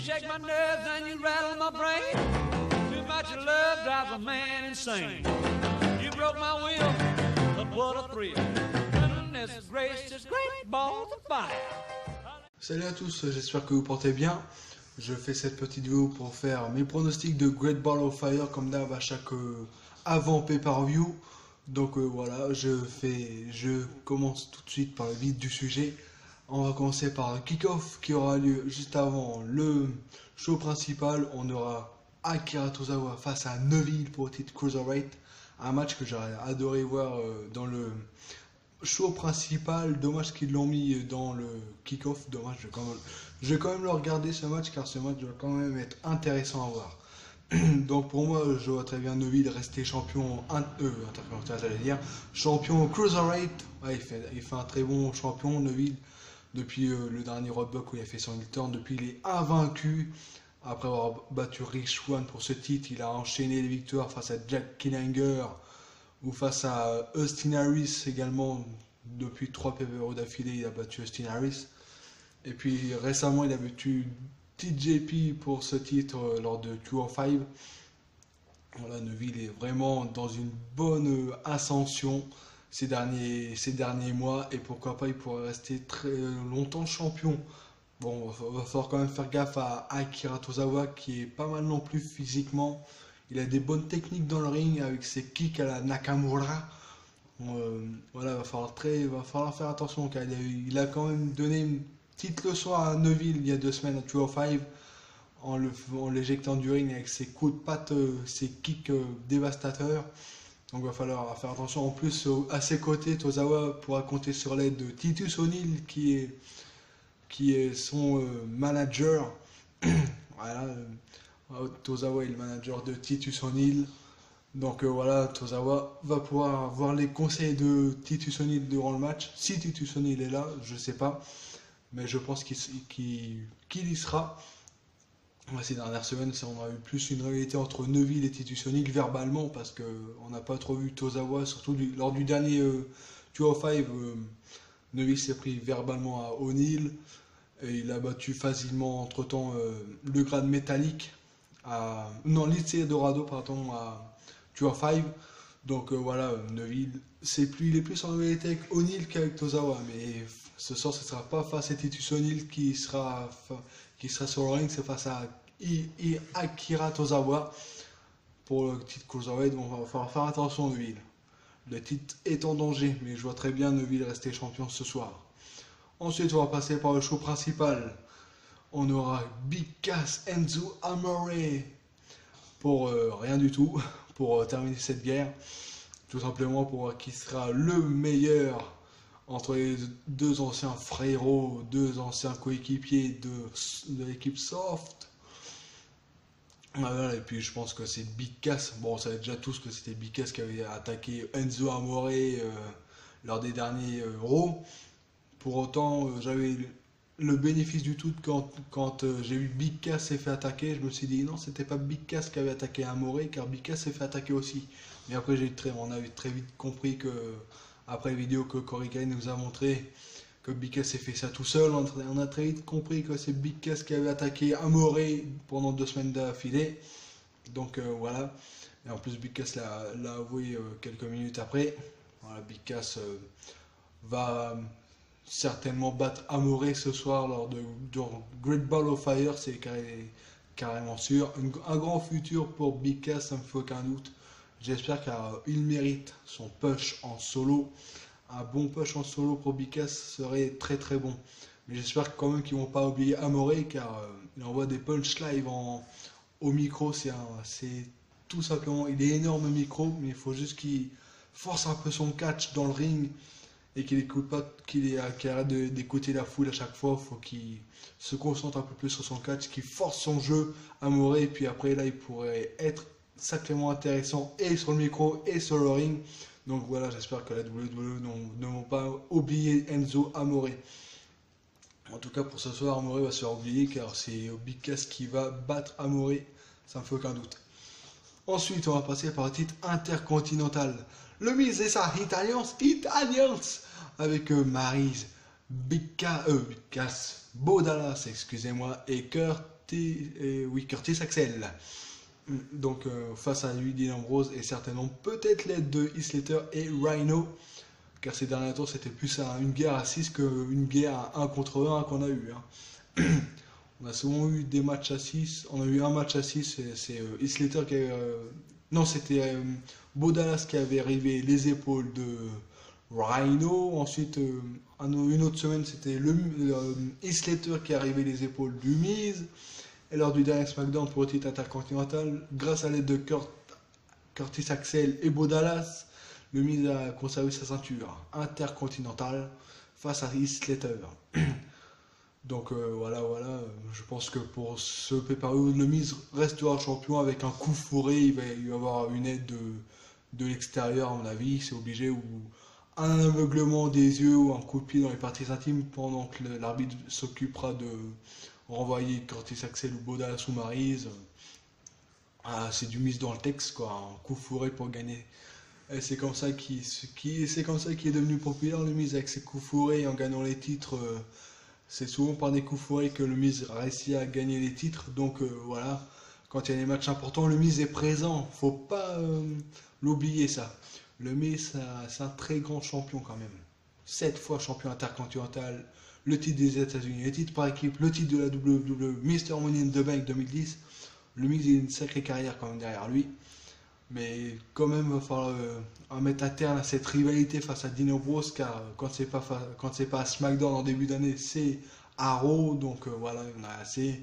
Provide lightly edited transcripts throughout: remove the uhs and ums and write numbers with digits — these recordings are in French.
shake my nerves and you rattle my brain. Too much love drives a man insane. You broke my will, but what a thrill. Goodness gracious, great balls of fire. Salut à tous, j'espère que vous portez bien. Je fais cette petite vidéo pour faire mes pronostics de Great Ball of Fire comme d'hab à chaque avant pay-per-view. Donc voilà, je commence tout de suite par le vif du sujet. On va commencer par le kick-off qui aura lieu juste avant le show principal. On aura Akira Tozawa face à Neville pour le titre Cruiserweight. Un match que j'aurais adoré voir dans le show principal. Dommage qu'ils l'ont mis dans le kick-off. Dommage, je vais quand même le regarder ce match car ce match doit quand même être intéressant à voir. Donc pour moi, je vois très bien Neville rester champion champion Cruiserweight. Ouais, il fait un très bon champion Neville depuis le dernier roadblock où il a fait son heel turn. Depuis il est invaincu. Après avoir battu Rich Swann pour ce titre, il a enchaîné les victoires face à Jack Killinger ou face à Austin Harris également. Depuis 3 PPO d'affilée, il a battu Austin Harris. Et puis récemment, il a battu TJP pour ce titre lors de 205. Voilà, Neville est vraiment dans une bonne ascension ces derniers mois. Et pourquoi pas, il pourrait rester très longtemps champion. Bon, va falloir quand même faire gaffe à Akira Tozawa qui est pas mal non plus physiquement. Il a des bonnes techniques dans le ring avec ses kicks à la Nakamura. Voilà, va falloir faire attention car il a quand même donné une petite leçon à Neville il y a 2 semaines à 205 en l'éjectant du ring avec ses coups de patte, ses kicks dévastateurs. Donc il va falloir faire attention. En plus, à ses côtés, Tozawa pourra compter sur l'aide de Titus O'Neil qui est son manager. Voilà, Tozawa est le manager de Titus O'Neil. Donc voilà, Tozawa va pouvoir avoir les conseils de Titus O'Neil durant le match. Si Titus O'Neil est là, je sais pas. Mais je pense qu'il y sera. Ces dernières semaines, on a eu plus une rivalité entre Neville et Titus O'Neil verbalement parce qu'on n'a pas trop vu Tozawa, surtout lors du dernier 205. Neville s'est pris verbalement à O'Neil et il a battu facilement entre temps le grade métallique Lindsay Dorado pardon à 205. Donc voilà, Neville il est plus en rivalité avec O'Neil qu'avec Tozawa, mais ce soir ce sera pas face à Titus O'Neil qui sera sur le ring, c'est face à Akira Tozawa pour le titre Cruiserweight. Donc on va falloir faire attention Neville. Le titre est en danger, mais je vois très bien Neville rester champion ce soir. Ensuite, on va passer par le show principal. On aura Big Cass Enzo Amore pour rien du tout, pour terminer cette guerre. Tout simplement pour voir qui sera le meilleur entre les deux anciens frérots, 2 anciens coéquipiers de l'équipe Soft. Voilà, et puis je pense que c'est Big Cass. Bon, on savait déjà tous que c'était Big Cass qui avait attaqué Enzo Amore lors des derniers Raw. Pour autant, j'avais le bénéfice du tout quand j'ai vu Big Cass s'est fait attaquer. Je me suis dit non, c'était pas Big Cass qui avait attaqué Amore, car Big Cass s'est fait attaquer aussi. Mais après, on avait très vite compris que, après la vidéo que Corey Kane nous a montré, que Big Cass s'est fait ça tout seul. On a très vite compris que c'est Big Cass qui avait attaqué Amore pendant 2 semaines d'affilée. Donc voilà. Et en plus, Big Cass l'a avoué quelques minutes après. Voilà, Big Cass va certainement battre Amore ce soir lors de Great Ball of Fire, c'est carrément sûr. Un grand futur pour Big Cass, ça me fait aucun doute. J'espère qu'il mérite son push en solo. Un bon push en solo pour Big Cass serait très très bon. Mais j'espère quand même qu'ils vont pas oublier Amore, car il envoie des punch live au micro. C'est tout simplement, il est énorme au micro, mais il faut juste qu'il force un peu son catch dans le ring et qu'il arrête d'écouter la foule à chaque fois. Il faut qu'il se concentre un peu plus sur son catch, qu'il force son jeu Amore, et puis après là il pourrait être sacrément intéressant et sur le micro et sur le ring. Donc voilà, j'espère que la WWE ne vont pas oublier Enzo Amore. En tout cas pour ce soir, Amore va se faire oublier car c'est Big Cass qui va battre Amore, ça me fait aucun doute. Ensuite, on va passer par le titre intercontinental. Le Miz et sa Italians avec Maryse, Big Cass, Bo Dallas, excusez-moi, et Kurt Curtis Axel. Donc face à lui, Dean Ambrose et certainement peut-être l'aide de Heath Slater et Rhino, car ces derniers tours c'était plus une guerre à 6 qu'une guerre à 1 contre 1 qu'on a eu. Hein. On a souvent eu des matchs à 6, on a eu un match à 6, c'est Heath Slater qui avait, non c'était Bo Dallas qui avait arrivé les épaules de Rhino, ensuite une autre semaine c'était Heath Slater qui arrivait les épaules du Miz. Et lors du dernier SmackDown pour le titre intercontinental, grâce à l'aide de Curtis Axel et Bo Dallas, le Miz a conservé sa ceinture intercontinentale face à Heath Slater. Donc voilà, je pense que pour ce pay-per-view, le Miz restera champion avec un coup fourré. Il va y avoir une aide de l'extérieur, à mon avis, c'est obligé, ou un aveuglement des yeux ou un coup de pied dans les parties intimes pendant que l'arbitre s'occupera de renvoyer Curtis Axel ou Bo Dallas ou Maryse. C'est du Miz dans le texte, quoi, un coup fourré pour gagner. Et c'est comme ça qu'il est devenu populaire, le Miz, avec ses coups fourrés en gagnant les titres. C'est souvent par des coups fourrés que le Miz réussit à gagner les titres. Donc voilà, quand il y a des matchs importants, le Miz est présent. Faut pas l'oublier, ça. Le Miz, c'est un très grand champion quand même. 7 fois champion intercontinental, le titre des États-Unis, le titre par équipe, le titre de la WWE, Mr. Money in the Bank 2010. Le Miz, il a une sacrée carrière quand même derrière lui. Mais quand même, il va falloir mettre un terme à cette rivalité face à Dean Ambrose, car quand c'est pas à SmackDown en début d'année, c'est à Raw. Donc voilà, on a assez.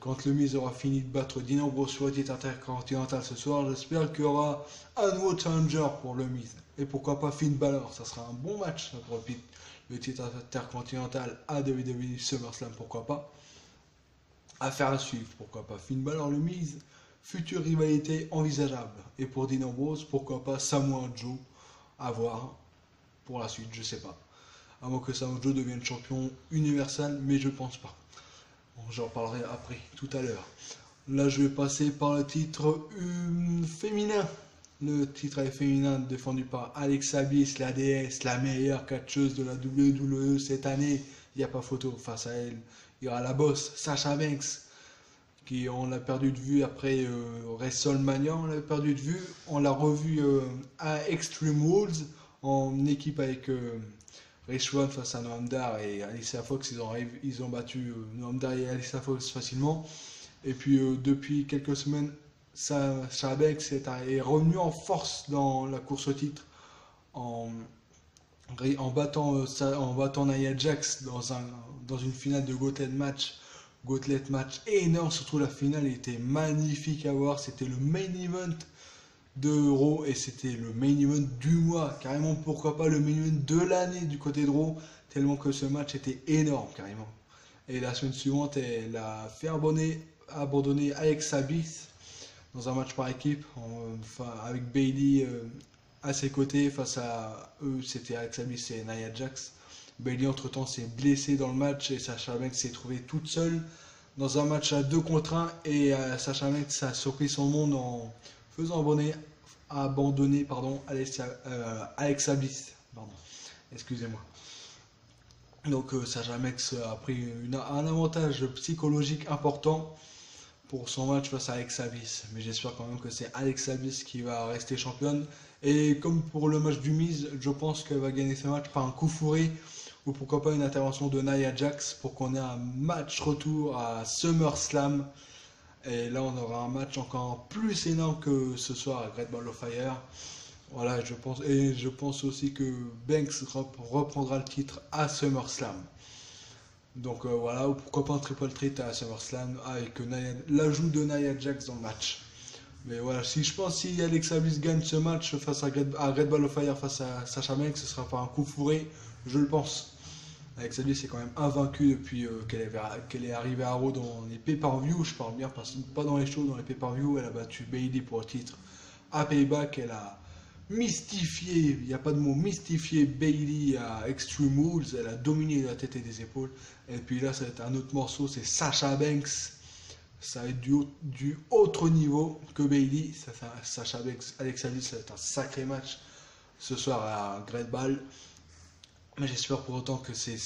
Quand le Miz aura fini de battre Dean Ambrose sur le titre intercontinental ce soir, j'espère qu'il y aura un nouveau challenger pour le Miz. Et pourquoi pas Finn Balor, ça sera un bon match pour le titre intercontinental à WWE SummerSlam, pourquoi pas. Affaire à suivre, pourquoi pas Finn Balor, le Miz. Future rivalité envisageable. Et pour Dean Ambrose, pourquoi pas Samoa Joe, à voir pour la suite, je sais pas. À moins que Samoa Joe devienne champion universel, mais je pense pas. Bon, j'en parlerai après, tout à l'heure. Là, je vais passer par le titre féminin. Le titre est féminin défendu par Alexa Bliss, la déesse, la meilleure catcheuse de la WWE cette année. Il n'y a pas photo face à elle. Il y aura la boss, Sasha Banks, qui on l'a perdu de vue après WrestleMania, on l'a perdu de vue, on l'a revu à Extreme Rules en équipe avec Rich Swann face à Noam Dar et Alicia Fox. Ils ont battu Noam Dar et Alicia Fox facilement. Et puis depuis quelques semaines, Sasha Banks est revenu en force dans la course au titre en battant Nia Jax dans une finale de Gauntlet match énorme, surtout la finale était magnifique à voir. C'était le main event de Raw et c'était le main event du mois, carrément. Pourquoi pas le main event de l'année du côté de Raw, tellement que ce match était énorme, carrément. Et la semaine suivante, elle a fait abandonner Alexa Bliss dans un match par équipe, avec Bayley à ses côtés. Face à eux, c'était Alexa Bliss et Nia Jax. Bayley entre-temps s'est blessée dans le match et Sasha Banks s'est trouvée toute seule dans un match à 2 contre 1 et Sasha Banks a surpris son monde en faisant abandonner Alexa Bliss. Excusez-moi. Donc Sasha Banks a pris un avantage psychologique important pour son match face à Alexa Bliss. Mais j'espère quand même que c'est Alexa Bliss qui va rester championne. Et comme pour le match du Miz, je pense qu'elle va gagner ce match par un coup fourré ou pourquoi pas une intervention de Nia Jax pour qu'on ait un match retour à SummerSlam. Et là, on aura un match encore plus énorme que ce soir à Great Ball of Fire. Voilà, je pense aussi que Banks reprendra le titre à SummerSlam. Donc voilà, ou pourquoi pas un triple threat à SummerSlam avec l'ajout de Nia Jax dans le match. Mais voilà, si Alexa Bliss gagne ce match face à Great Ball of Fire face à Sasha Banks, ce sera par un coup fourré, je le pense. Alexa Bliss est quand même invaincue depuis qu'elle est arrivée à Raw dans les pay-per-view, je parle bien, pas dans les shows, dans les pay-per-view. Elle a battu Bayley pour le titre à Payback, elle a mystifié, il n'y a pas de mot, mystifié Bayley à Extreme Rules, elle a dominé la tête et des épaules. Et puis là, ça va être un autre morceau, c'est Sasha Banks. Ça va être du autre niveau que Bayley. Sasha Banks, Alexa Bliss, ça va être un sacré match ce soir à Great Ball. Mais j'espère pour autant que c'est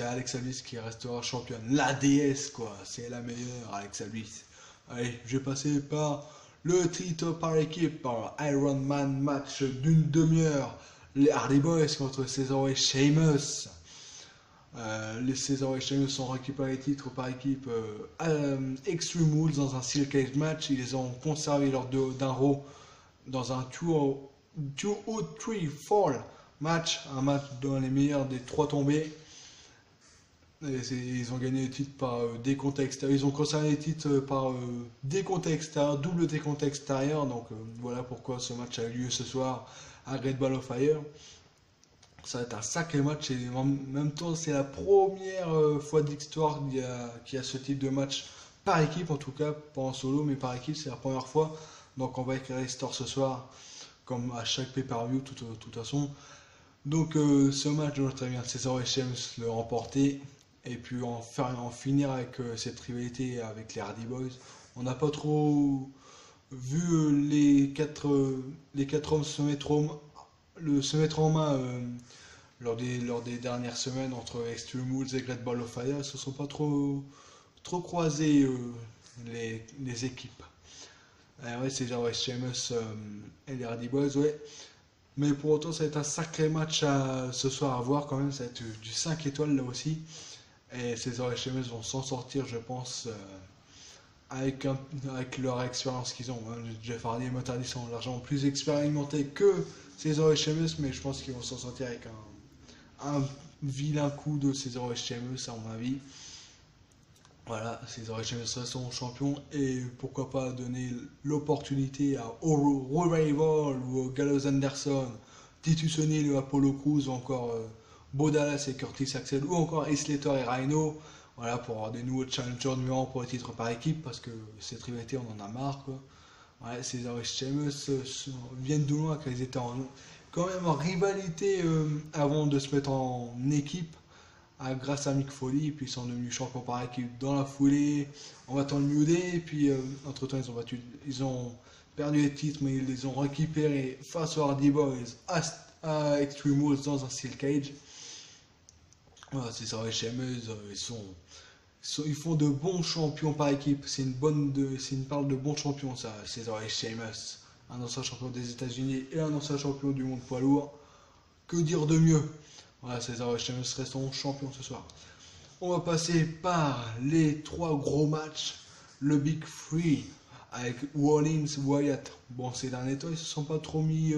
Alexa Bliss qui restera championne. La déesse, quoi. C'est la meilleure, Alexa Bliss. Allez, je vais passer par le titre par équipe, par Iron Man match d'une demi-heure. Les Hardy Boys contre Cesaro et Sheamus. Les Cesaro et Sheamus ont récupéré les titres par équipe Extreme Rules dans un Steel Cage match. Ils les ont conservés lors d'un Raw dans un 2-3-fall match, un match dans les meilleurs des 3 tombées. Ils ont gagné le titre par décompte extérieur. Ils ont conservé les titres par décompte extérieur, double décompte extérieur. Donc voilà pourquoi ce match a eu lieu ce soir à Great Ball of Fire. Ça va être un sacré match et en même temps c'est la première fois de l'histoire qu'il y a ce type de match par équipe, en tout cas pas en solo mais par équipe, c'est la première fois. Donc on va éclairer l'histoire ce soir comme à chaque pay-per-view de toute façon. Donc ce match, je vois très bien Cesaro et Sheamus le remporter et puis en finir avec cette rivalité avec les Hardy Boys. On n'a pas trop vu les quatre hommes se mettre en main lors des dernières semaines entre Extreme Rules et Great Ball of Fire. Ils ne se sont pas trop croisés les équipes. Ouais, c'est genre Sheamus et les Hardy Boys, ouais. Mais pour autant, ça va être un sacré match ce soir à voir quand même. Ça va être du 5 étoiles là aussi. Et Cesaro et Sheamus vont s'en sortir, je pense, avec leur expérience qu'ils ont. Jeff Hardy et Matt Hardy sont largement plus expérimentés que Cesaro et Sheamus, mais je pense qu'ils vont s'en sortir avec un vilain coup de Cesaro et Sheamus, à mon avis. Voilà, Cesaro et Sheamus sont champions et pourquoi pas donner l'opportunité à Revival ou Gallows Anderson, Titus O'Neil ou Apollo Crews ou encore Bo Dallas et Curtis Axel ou encore Heath Slater et Rhino. Voilà, pour avoir des nouveaux challengers numéro 1 pour les titres par équipe parce que cette rivalité on en a marre quoi. Ouais, Cesaro et Sheamus viennent de loin car ils étaient quand même en rivalité avant de se mettre en équipe. Grâce à Mick Foley, puis ils sont devenus champions par équipe dans la foulée, en battant le New Day, et puis entre temps ils ont perdu les titres, mais ils les ont récupérés face aux Hardy Boys à Extreme Rules dans un Steel Cage. Voilà, c'est ça, les Sheamus, ils font de bons champions par équipe, c'est une parle de bons champions ça, Cesaro et Sheamus, un ancien champion des États-Unis et un ancien champion du monde poids lourd, que dire de mieux? Voilà, Cesaro et Sheamus resteront champions ce soir. On va passer par les 3 gros matchs. Le Big Three avec Rollins, Wyatt. Bon, ces derniers temps, ils se sont pas trop mis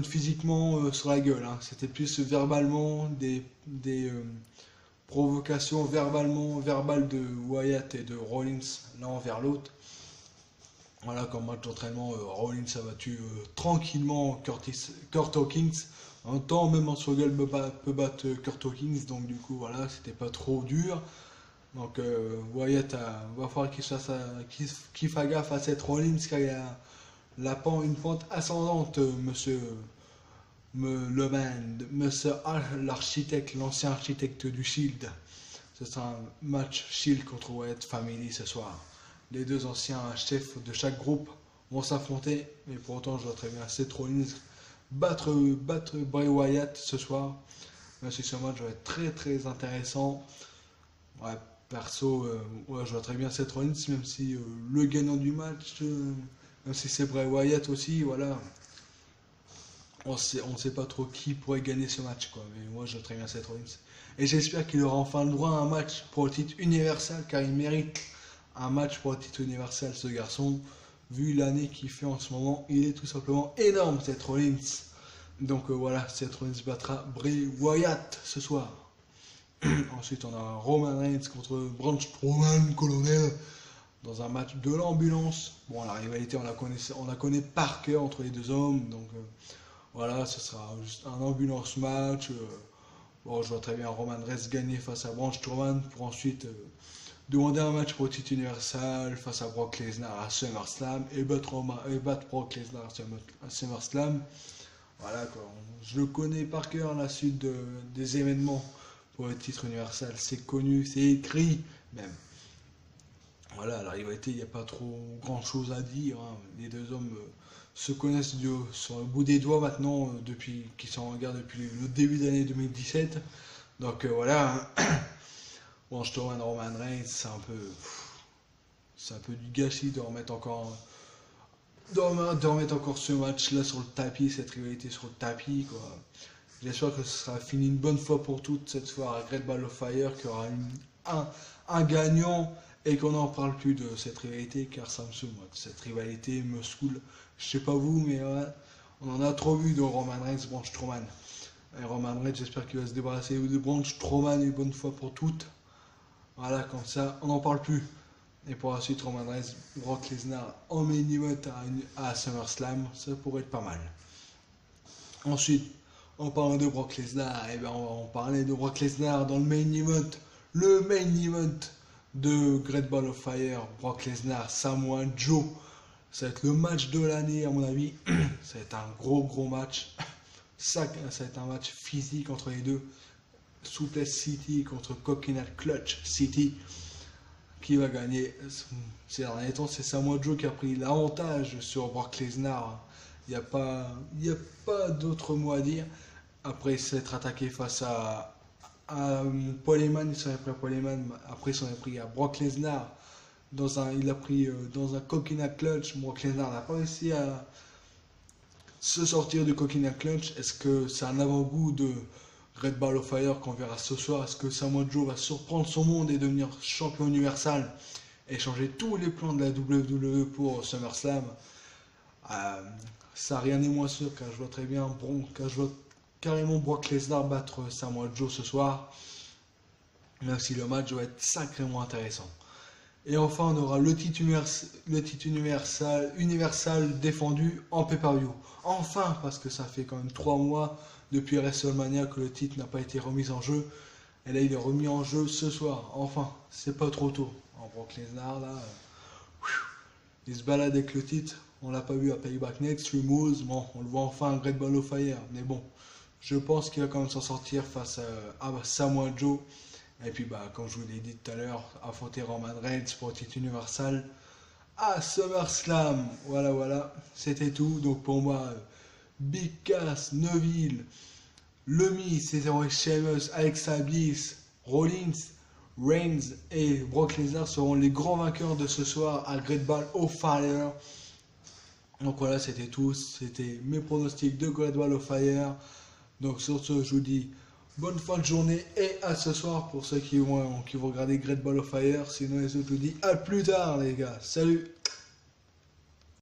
physiquement sur la gueule. Hein. C'était plus verbalement des provocations verbales de Wyatt et de Rollins l'un envers l'autre. Voilà, comme match d'entraînement, Rollins a battu tranquillement Kurt Hawkins. En même temps, même en struggle peut battre Kurt Hawkins, donc du coup, voilà, c'était pas trop dur. Donc, Wyatt va falloir qu'il fasse gaffe à cette Rollins, car il a une pente ascendante, monsieur l'architecte, l'ancien architecte du Shield. Ce sera un match Shield contre Wyatt Family ce soir. Les 2 anciens chefs de chaque groupe vont s'affronter, mais pour autant, je vois très bien Seth Rollins battre Bray Wyatt ce soir. Même si ce match va être très très intéressant. Ouais, perso, ouais, je vois très bien Seth Rollins, même si le gagnant du match, même si c'est Bray Wyatt aussi, voilà. On sait pas trop qui pourrait gagner ce match, quoi. Mais moi, je vois très bien Seth Rollins. Et j'espère qu'il aura enfin le droit à un match pour le titre universal, car il mérite un match pour le titre universal, ce garçon. Vu l'année qu'il fait en ce moment, il est tout simplement énorme, Seth Rollins. Donc voilà, Seth Rollins battra Bray Wyatt ce soir. Ensuite, on a Roman Reigns contre Braun Strowman, colonel, dans un match de l'ambulance. Bon, la rivalité, on la connaît par cœur entre les 2 hommes. Donc voilà, ce sera juste un ambulance match. Bon, je vois très bien Roman Reigns gagner face à Braun Strowman pour ensuite demander un match pour le titre universal face à Brock Lesnar à SummerSlam et battre Brock Lesnar à SummerSlam. Voilà quoi, je le connais par cœur la suite des événements pour le titre universal. C'est connu, c'est écrit même. Voilà, la rivalité, il n'y a pas trop grand chose à dire, hein. Les deux hommes se connaissent sur le bout des doigts maintenant, depuis qu'ils sont en guerre depuis le début d'année 2017. Donc voilà, Braun Strowman, Roman Reigns, c'est un peu du gâchis de remettre encore ce match-là sur le tapis, cette rivalité sur le tapis, quoi. J'espère que ce sera fini une bonne fois pour toutes cette soirée à Great Ball of Fire, qu'il y aura un gagnant et qu'on n'en parle plus de cette rivalité, car ça me saoule, moi. Cette rivalité me saoule. Je sais pas vous, mais ouais, on en a trop vu de Roman Reigns, Braun Strowman. Et Roman Reigns, j'espère qu'il va se débarrasser de Braun Strowman une bonne fois pour toutes. Voilà, comme ça, on n'en parle plus. Et pour la suite, Roman Reigns, Brock Lesnar en main event à SummerSlam, ça pourrait être pas mal. Ensuite, en parlant de Brock Lesnar, eh ben on va parler de Brock Lesnar dans le main event de Great Ball of Fire, Brock Lesnar, Samoa Joe. Ça va être le match de l'année à mon avis. Ça va être un gros match. Ça va être un match physique entre les deux. Souplesse City contre Coconut Clutch City. Qui va gagner? Ces derniers temps, c'est Samoa Joe qui a pris l'avantage sur Brock Lesnar. Il n'y a pas d'autre mot à dire. Après s'être attaqué face à Paul Heyman, il s'en est pris à Paul Heyman. Après, il s'en est pris à Brock Lesnar. Il a pris dans un Coconut Clutch. Brock Lesnar n'a pas réussi à se sortir du Coconut Clutch. Est-ce que c'est un avant-goût de Great Ball of Fire qu'on verra ce soir? Est-ce que Samoa Joe va surprendre son monde et devenir champion universal et changer tous les plans de la WWE pour SummerSlam? Ça, rien n'est moins sûr, car je vois très bien, car je vois carrément Brock Lesnar battre Samoa Joe ce soir, même si le match va être sacrément intéressant. Et enfin, on aura le titre universal défendu en pay-per-view. Enfin, parce que ça fait quand même 3 mois depuis WrestleMania que le titre n'a pas été remis en jeu. Et là, il est remis en jeu ce soir. Enfin, c'est pas trop tôt. En Brock Lesnar, là, il se balade avec le titre. On l'a pas vu à Payback Next, Remove. Bon, on le voit enfin à Great Ball of Fire. Mais bon, je pense qu'il va quand même s'en sortir face à Samoa Joe. Et puis, comme je vous l'ai dit tout à l'heure, affronter Roman Reigns pour le titre universal à SummerSlam. Voilà, c'était tout. Donc pour moi, Big Cass, Neville, Le Miz, Cesaro et Sheamus, Alexa Bliss, Rollins, Reigns et Brock Lesnar seront les grands vainqueurs de ce soir à Great Ball of Fire. Donc voilà, c'était tout. C'était mes pronostics de Great Ball of Fire. Donc sur ce, je vous dis bonne fin de journée et à ce soir pour ceux qui vont regarder Great Ball of Fire. Sinon, les autres, je vous dis à plus tard, les gars. Salut!